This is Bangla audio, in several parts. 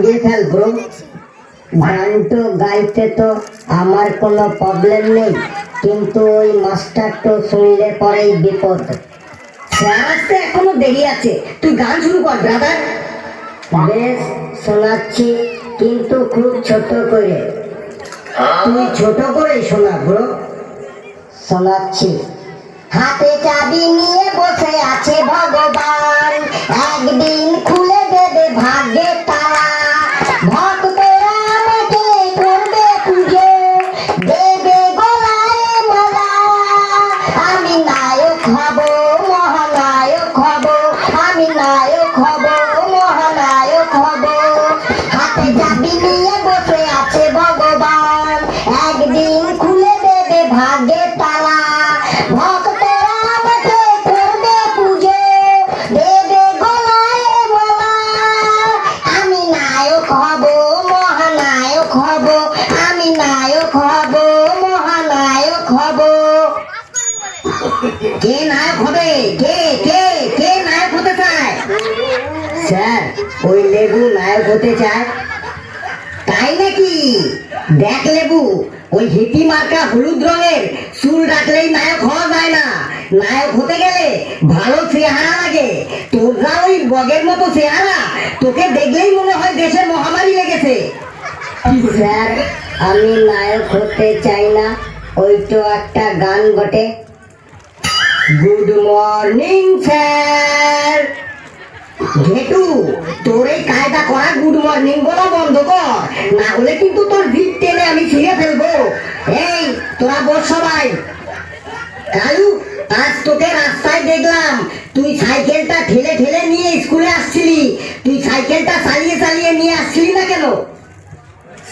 দিয়ে ফেল ব্রো। গান তো গাইতে তো আমার কোনো প্রবলেম নেই, কিন্তু ওই মাস্টার তো শুনলে পরেই বিপদ। স্যার আসতে এখনো দেরি আছে, তুই গান শুরু কর ব্রাদার। বেশ শোনাচ্ছি, কিন্তু খুব ছোট করে। তুই ছোট করে শোনা ব্রো। শোনাচ্ছি। হাতে চাবি নিয়ে বসে আছে ভগবান, একদিন খুলে দেবে ভাগ্যের তালা। ভক্তরা আমাকে করবে পুজো, দেবে গলায় মালা। আমি নায়ক হব, মহানায়ক হব, আমি নায়ক হব, মহানায়ক হব। হাতে চাবি নিয়ে বসে আছে ভগবান, একদিন খুলে দেবে ভাগ্যের তালা। ভক্তরা আমাকে করবে পুজো, দেবে গলায় মালা। আমি নায়ক হব, মহানায়ক হব, আমি নায়ক হব, মহানায়ক হব। কে নায়ক হবে? কে কে কে নায়ক হতে চায়? স্যার, ওই লেবু নায়ক হতে চায়। তাই নাকি? দেখ লেবু, ওই হিপি মার্কা হলুদ রঙের চুল রাখলেই নায়ক হওয়া যায় না। নায়ক হতে গেলে ভালো চেহারা লাগে। তোর যা ওই বগের মতো চেহারা, তোকে দেখলেই মনে হয় দেশে মহামারী লেগেছে। স্যার, আমি নায়ক হতে চাই না, ওই তো একটা গান বটে। Good morning sir. ঘেটু, তোর এই কায়দা করা গুড মর্নিং বলা বন্ধ কর, না হলে কিন্তু তোর জিভ টেনে আমি ছিঁড়ে ফেলবো। এই তোরা বস সবাই। কালু, আজ তোকে রাস্তায় দেখলাম, তুই সাইকেলটা ঠেলে ঠেলে নিয়ে স্কুলে আসছিলি। তুই সাইকেলটা চালিয়ে চালিয়ে নিয়ে আসছিলি না কেন?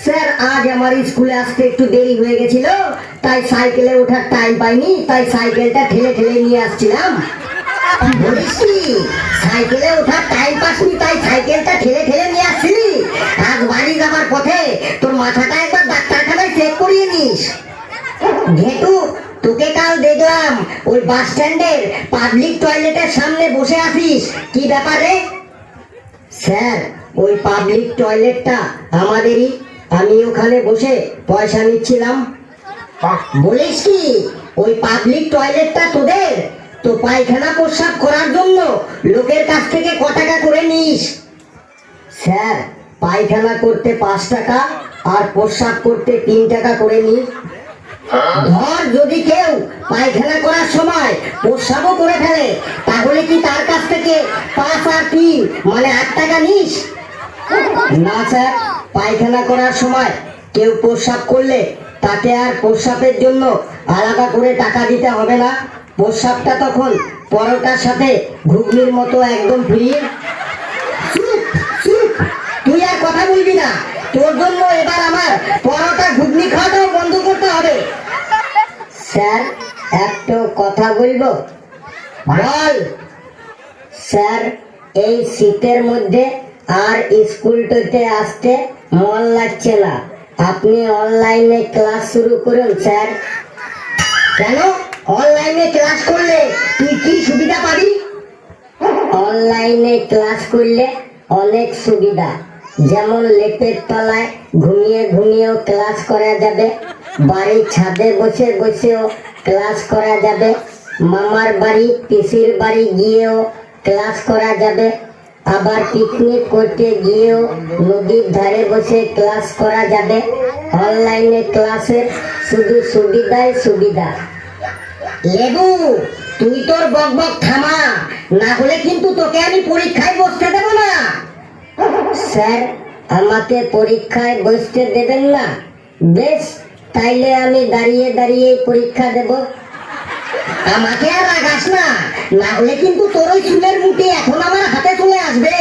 স্যার, আজ আমার স্কুলে আসতে একটু দেরি হয়ে গেছিল, তাই সাইকেলে ওঠার টাইম পাইনি, তাই সাইকেলটা ঠেলে ঠেলে নিয়ে আসছিলাম। বলিস কি, সাইকেলে ওঠার টাইম পাসনি তাই সাইকেলটা ঠেলে ঠেলে নিয়ে আসছিলি? আজ বাড়ি যাবার পথে তোর মাথাটা একবার ডাক্তারখানায় চেক করিয়ে নিস। ঘেটু, তোকে কাল দেখলাম ওই বাস স্ট্যান্ডের পাবলিক টয়লেটের সামনে বসে আছিস, কি ব্যাপারে? স্যার, ওই পাবলিক টয়লেটটা আমাদেরই, আমি ওখানে বসে পয়সা নিচ্ছিলাম। বলিস কি, ওই পাবলিক টয়লেটটা তোদের? তো পায়খানা প্রস্রাব করার জন্য লোকের কাছ থেকে ক টাকা করে নিস? স্যার, পায়খানা করতে 5 টাকা আর প্রস্রাব করতে 3 টাকা করে নি। ধর যদি কেউ পায়খানা করার সময় প্রস্রাবও করে ফেলে, তাহলে কি তার কাছ থেকে 5 আর 3 মানে 8 টাকা নিস? না স্যার, পায়খানা করার সময় কেউ প্রস্রাব করলে তাকে আর প্রস্রাবের জন্য আলাদা করে টাকা দিতে হবে না। প্রস্রাবটা তখন পরোটার সাথে ঘুগনির মতো একদম ফ্রি। তুই আর কথা বলবি না, তোর জন্য এবার আমার পরোটা ঘুগনি খাওয়াটাও বন্ধ করতে হবে। স্যার, একটা কথা বলবো। বল। স্যার, এই শীতের মধ্যে আর স্কুলটাতে আসতে মন লাগছে না, আপনি অনলাইনে ক্লাস শুরু করুন স্যার। কেন? অনলাইনে ক্লাস করলে তুই কি সুবিধা পাবি? অনলাইনে ক্লাস করলে অনেক সুবিধা, যেমন লেপের তলায় ঘুমিয়ে ঘুমিয়েও ক্লাস করা যাবে, বাড়ির ছাদে বসে বসেও ক্লাস করা যাবে, মামার বাড়ি পিসির বাড়ি গিয়েও ক্লাস করা যাবে, আবার পিকনিক করতে গিয়েও নদীর ধারে বসে ক্লাস করা যাবে। অনলাইনে ক্লাসের শুধু সুবিধাই সুবিধা। লেবু, তুই তোর বকবক থামা, না হলে কিন্তু তোকে আমি পরীক্ষায় বসতে দেব না। স্যার, আমাকে পরীক্ষায় বসতে দেবেন না? বেশ, তাইলে আমি দাঁড়িয়ে দাঁড়িয়ে পরীক্ষা দেব। আমাকে আর রাগাস না, না হলে কিন্তু তোর ওই চুলের মুঠি এখন আমার হাতে চলে আসবে।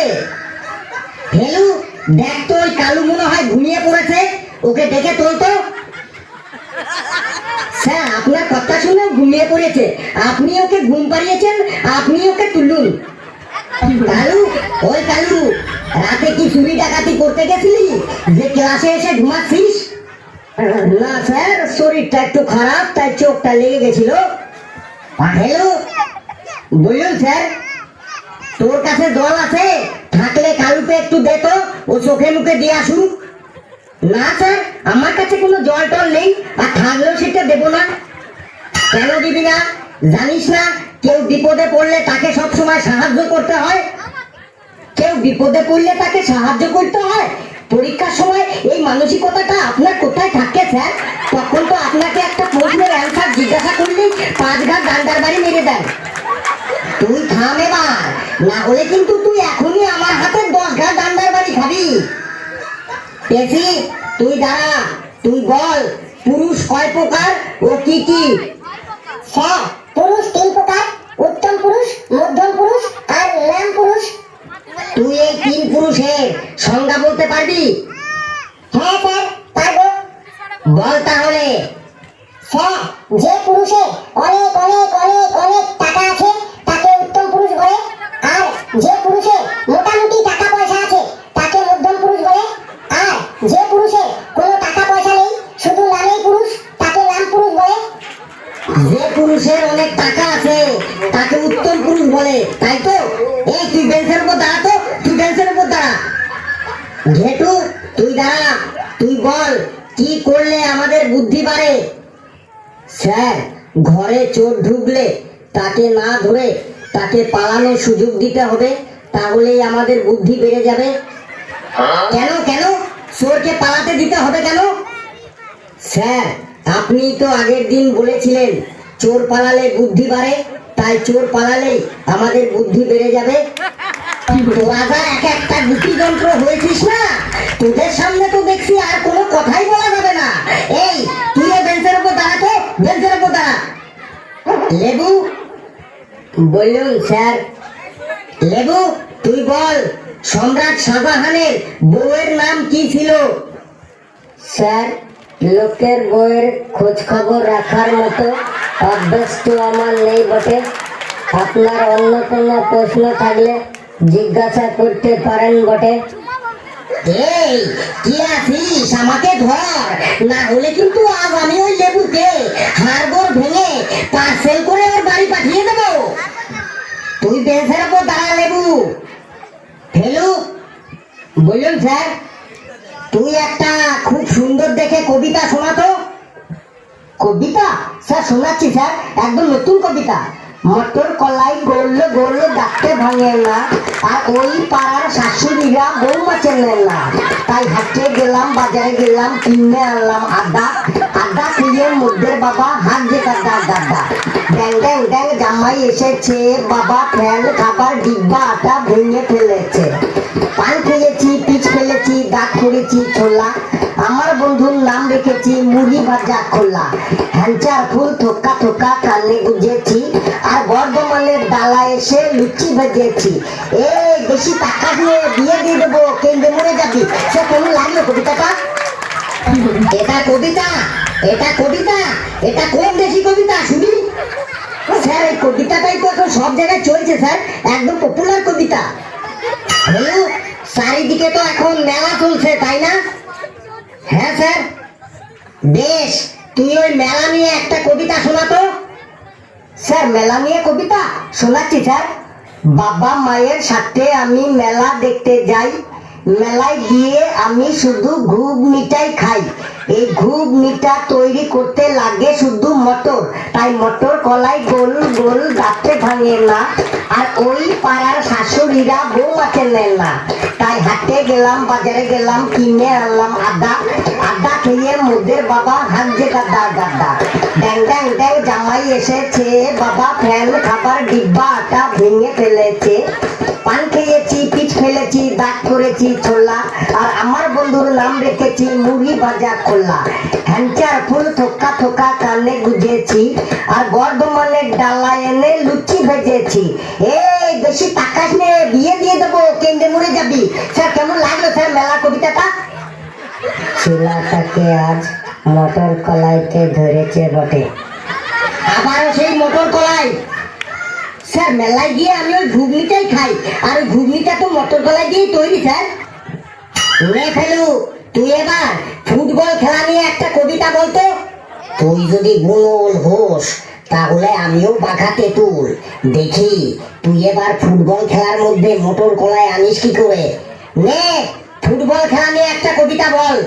হেলু, দেখ তো ওই কালু মনে হয় ঘুমিয়ে পড়েছে, ওকে ডেকে তোল তো। স্যার, আপনার কথা শুনে ঘুমিয়ে পড়েছে, আপনি ওকে ঘুম পাড়িয়েছেন, আপনি ওকে তুলুন। কালু, ওই কালু, রাতে কি চুরি ডাকাতি করতে গেছিলি যে ক্লাসে এসে ঘুমাচ্ছিস? না স্যার, শরীরটা একটু খারাপ তাই চোখটা লেগে গেছিল। হ্যালো, বলুন স্যার। তোর কাছে জল আছে? থাকলে কালুকে একটু দে তো, ও চোখে মুখে দিয়ে আসুক। না স্যার, আমার কাছে কোনো জল টল নেই, আর থাকলেও সেটা দেবো না। কেন দিবি না? জানিস না কেউ বিপদে পড়লে তাকে সব সময় সাহায্য করতে হয়? কেউ বিপদে পড়লে তাকে সাহায্য করতে হয়। পরীক্ষার সময় এই মানসিকতাটা আপনার কোথায় থাকে স্যার? তখন তো আপনাকে একটা প্রশ্নের অ্যান্সার জিজ্ঞাসা করলেই 5 ঘাট ডান্ডার বাড়ি মেরে দেন। তুই থাম এবার, না হলে কিন্তু তুই এখনই আমার হাতে 10 ঘাট ডান্ডার বাড়ি খাবি। পেশি, তুই দাঁড়া, তুই বল পুরুষ কয় প্রকার ও কি কি? স্যার, পুরুষ 3 প্রকার, উত্তম পুরুষ, মধ্যম পুরুষ আর ল্যাম পুরুষ। তুই এই 3 পুরুষের সংজ্ঞা বলতে পারবি? হ্যাঁ স্যার, পারবো। বল তাহলে। স্যার, যে পুরুষের অনেক অনেক অনেক অনেক টাকা আছে তাকে উত্তম পুরুষ বলে, আর যে পুরুষের মোটামুটি টাকা পয়সা আছে তাকে মধ্যম পুরুষ বলে, আর যে পুরুষের কোনো টাকা পয়সা নেই শুধু নামেই পুরুষ তাকে ল্যাম পুরুষ বলে। যে পুরুষের অনেক টাকা আছে তাকে উত্তম পুরুষ বলে, তাই তো? এই তুই বেঞ্চের উপর দাঁড়া তো, তুই বেঞ্চের উপর দাঁড়া। ঘেটু, তুই দাঁড়া, তুই বল কি করলে আমাদের বুদ্ধি বাড়ে? স্যার, ঘরে চোর ঢুকলে তাকে না ধরে তাকে পালানোর সুযোগ দিতে হবে, তাহলেই আমাদের বুদ্ধি বেড়ে যাবে। কেন কেন চোরকে পালাতে দিতে হবে কেন? স্যার, আপনি তো আগের দিন বলেছিলেন চোর পালালে বুদ্ধি বাড়ে, তাই চোর পালালেই আমাদের বুদ্ধি বেড়ে যাবে। তোরা যা এক একটা গুটি যন্ত্র হয়েছিস না, তোদের সামনে তো দেখছি আর কোনো কথাই বলা যাবে না। এই তুই এই বেঞ্চের উপর দাঁড়াতো, বেঞ্চের উপর দাঁড়া। লেবু, বলুন স্যার। লেবু, তুই বল সম্রাট শাহজাহানের বউয়ের নাম কি ছিল? স্যার, লোকের বউয়ের খোঁজ খবর রাখার মতো অভ্যাস তো আমার নেই বটে। আপনার অন্য কোনো প্রশ্ন থাকলে জিজ্ঞাসা করতে পারেন বটে। এই কি আছিস, আমাকে ধর, না হলে কিন্তু আজ আমি ওই লেবুকে হাড়গোড় ভেঙে পার্সেল করে ওর বাড়ি পাঠিয়ে দেবো। তুই বেঞ্চের উপর দাঁড়া লেবু। ফেলু, বলুন স্যার। তুই একটা খুব সুন্দর দেখে কবিতা শোনাতো। কবিতা? স্যার শোনাচ্ছি স্যার, একদম নতুন কবিতা। মটর কলাই গড়লো গড়লো ডাকতে ভাঙে না, আর ওই পাড়ার শাশুড়িরা বৌমা চেনেন না, তাই হাটে গেলাম বাজারে গেলাম কিনে আনলাম আদা, আদা খেয়ে মধ্যে বাবা হাত যে কাদা দাদা, ড্যাং ড্যাং ড্যাং জামাই এসেছে, বাবা ফ্যান খাবার ডিব্বা আটা ভেঙে ফেলেছে, পান খেয়েছি পিচ ফেলেছি দাঁত করেছি ছোলা, আমার বন্ধুর নাম রেখেছি মুড়ি ভাজা খোলা, হ্যাঞ্চার ফুল থোকা থোকা কানে গুজেছি, আর বর্ধমানের ডালা এসে লুচি ভেজেছি। এই বেশি টাকা দিয়ে বিয়ে দিয়ে দেবো, কেন্দ্রে মরে যাবি। সে কেমন লাগলো কবিতাটা? এটা কবিতা? এটা কবিতা? এটা কোন দেশি কবিতা শুনি? স্যার, এই কবিতাটাই তো এখন সব জায়গায় চলছে স্যার, একদম পপুলার কবিতা। হ্যালো, চারিদিকে তো এখন মেলা চলছে তাই না? হ্যাঁ স্যার। বেশ, তুই ওই মেলা নিয়ে একটা কবিতা শোনাতো। স্যার, মেলা নিয়ে কবিতা শোনাচ্ছি স্যার। বাবা মায়ের সাথে আমি মেলা দেখতে যাই, মেলায় গিয়ে আমি শুধু ঘুগনিটাই খাই, এই ঘুগনিটা তৈরি করতে লাগে শুধু মটর, তাই মটর কলাই গোল গোল রাতে ভাঙে না, আর ওই পাড়ার শাশুড়িরা বৌমা চেনেন না, তাই হাটে গেলাম বাজারে গেলাম কিনে আনলাম আদা, আদা খেয়ে মোদের বাবা হাত যে গাদা গাদা, ড্যাং ড্যাং ড্যাং জামাই এসেছে, বাবা ফ্যান খাবার ডিব্বা আটা ভেঙে ফেলেছে, পান খেয়েছি পিচ ফেলেছি দাঁত করেছি ছোলা, আর আমার বন্ধুর নাম রেখেছি মুড়ি ভাজা খোলা, হ্যাঞ্চার ফুল থোকা থোকা কানে গুজেছি, আর বর্ধমানের ডালা এনে লুচি ভেজেছি। এই বেশি টাকা নিয়ে বিয়ে দিয়ে দেবো, কেন্দ্রে মরে যাবি। স্যার, কেমন লাগলো স্যার মেলা কবিতাটা? ছেলেটাকে আজ মটর কলাইতে ধরেছে বটে। আবারও সেই মটর কলাই? স্যার, মেলায় গিয়ে আমি ওই ঘুগনিটাই খাই, আর ওই ঘুগনিটা তো মটর কলাই দিয়েই তৈরি স্যার। নে ফেলু, তুই এবার ফুটবল খেলা নিয়ে একটা কবিতা বলতো। তুই যদি বুনল হোস তাহলে আমিও বাঘা তেঁতুল। দেখি তুই এবার ফুটবল খেলার মধ্যে মোটর কলাই আনিস কি করে। নে, ফুটবল খেলা নিয়ে একটা কবিতা বল।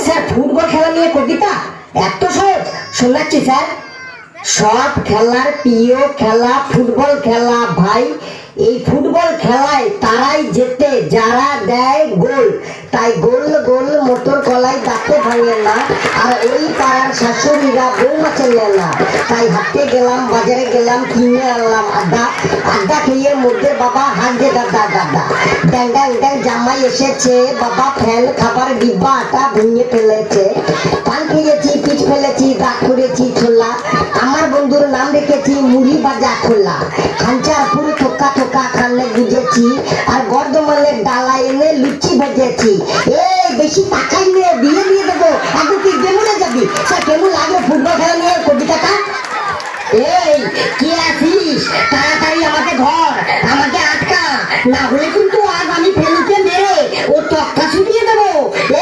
স্যার, ফুটবল খেলা নিয়ে কবিতা এত সহজ? শোনাচ্ছি স্যার। সব খেলার প্রিয় খেলা ফুটবল খেলা ভাই। এই ফুটবল খেলায় তারাই জেতে যারা দেয় গোল। তাই গোল গোল মোটর কলাই দাঁতে ভাঙে না। আর ওই পাড়ার শাশুড়িরা বৌমা চেনে না। তাই হাঁটতে গেলাম, বাজারে গেলাম, কিনে আনলাম আড্ডা। আড্ডা খেয়ে মধ্যে বাবা হাঁটছে দাদা দাদা। ড্যাং ড্যাং ড্যাং জামাই এসেছে, বাবা ফ্যান খাবার ডিব্বা আটা ভেঙে ফেলেছে। পান খেয়েছি, পিচ ফেলেছি, দাঁত করেছি ছোলা। আমার বন্ধুর নাম রেখেছি মুড়ি বাজা খোলা। খাঞ্চার পুরো থোকা থোকা খানে গুজেছি। আর বর্ধমানের ডালা এনে লুচি ভেজেছি। এই বেশি টাকাই নিয়ে বিয়ে দিয়ে দেবো। এখন তুই কেমনে যাবি? স্যার, কেমন লাগলো ফুটবল খেলা নিয়ে কবিতাটা? এই, কে আছিস? তাড়াতাড়ি আমাকে ধর, আমাকে আটকা, না হলে কিন্তু আজ আমি ফেলুকে মেরে ও তক্তা ছুটিয়ে দেবো।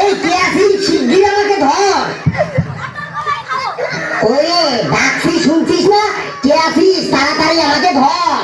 এই, কে আছিস? শিগগির আমাকে ধর। ওরে, ডাকছি শুনছিস না? কে আছিস? তাড়াতাড়ি আমাকে ধর।